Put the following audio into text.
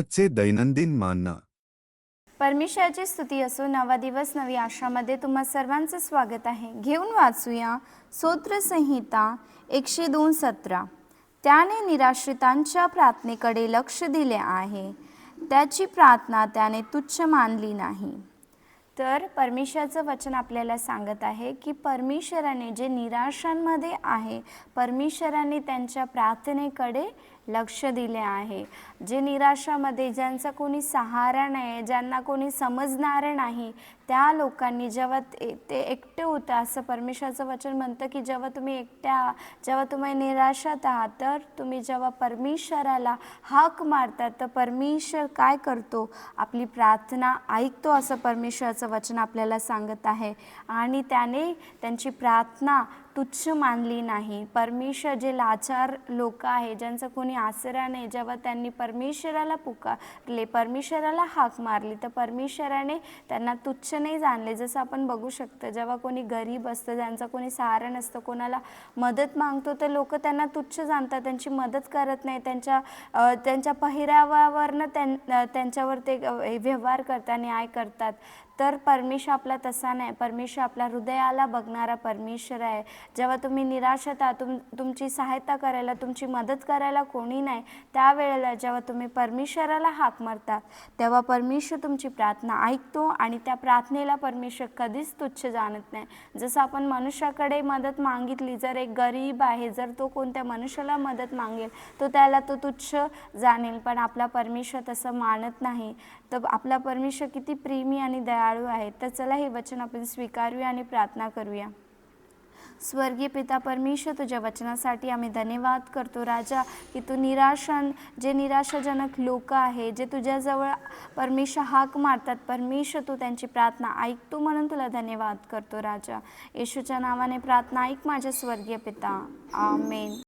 आजचे दैनंदिन मानना. परमेश्वराची स्तुती असो. नवा दिवस नवी आशामध्ये तुम्हा सर्वांचं स्वागत आहे. घेऊन वाचूया स्तोत्रसंहिता 102:17. त्याने निराश्रितांच्या प्रार्थनेकडे लक्ष दिले आहे, त्याची प्रार्थना त्याने तुच्छ मानली नाही. तर परमेश्वराचं वचन आपल्याला सांगत आहे की परमेश्वराने जे निराशांमध्ये आहे, परमेश्वराने त्यांच्या प्रार्थनेकडे लक्ष दिले आहे. जे निराशामध्ये, ज्यांचा कोणी सहारा नाही, ज्यांना कोणी समजणारं नाही, त्या लोकांनी जेव्हा ते एकटे होतं, असं परमेश्वराचं वचन म्हणतं की जेव्हा तुम्ही एकट्या, जेव्हा तुम्ही निराशात आहात, तर तुम्ही जेव्हा परमेश्वराला हाक मारतात, तर परमेश्वर काय करतो? आपली प्रार्थना ऐकतो, असं परमेश्वराचं वचन आपल्याला सांगत आहे. आणि त्याने त्यांची प्रार्थना तुच्छ मानली नाही. परमेश्वर जे लाचार लोक आहे, ज्यांचा कोणी आसरा नाही, जेव्हा त्यांनी परमेश्वराला पुकारले, परमेश्वराला हाक मारली, तर परमेश्वराने त्यांना तुच्छ नाही जाणले. जसं आपण बघू शकतो, जेव्हा कोणी गरीब असतं, ज्यांचा कोणी सहारा नसतं, कोणाला मदत मागतो, तर लोक त्यांना तुच्छ जाणतात, त्यांची मदत करत नाही, त्यांच्या पहिरावावरनं त्यांच्यावर ते व्यवहार करतात, न्याय करतात. तर परमेश्वर आपला तसा नाही. परमेश्वर आपल्या हृदयाला बघणारा परमेश्वर आहे. जेव्हा तुम्ही निराशात आहात, तुमची सहायता करायला, तुमची मदत करायला कोणी नाही, त्यावेळेला जेव्हा तुम्ही परमेश्वराला हाक मारता, तेव्हा परमेश्वर तुमची प्रार्थना ऐकतो आणि त्या प्रार्थनेला परमेश्वर कधीच तुच्छ जाणत नाही. जसं आपण मनुष्याकडे मदत मागितली, जर एक गरीब आहे, जर तो कोणत्या मनुष्याला मदत मागेल, तो त्याला तो तुच्छ जाणेल, पण आपला परमेश्वर तसं मानत नाही. तर आपला परमेश्वर किती प्रेमी आणि दयाळू आहे. तर चला हे वचन आपण स्वीकारूया आणि प्रार्थना करूया. स्वर्गीय पिता परमेश्वर, तुझ्या वचनासाठी आम्ही धन्यवाद करतो राजा, की तू जे निराशाजनक लोक आहे, जे तुझ्याजवळ परमेश्वर हाक मारतात, परमेश्वर तू त्यांची प्रार्थना ऐकतो, म्हणून तुला धन्यवाद करतो राजा. येशूच्या नावाने प्रार्थना ऐक माझ्या स्वर्गीय पिता. आमेन.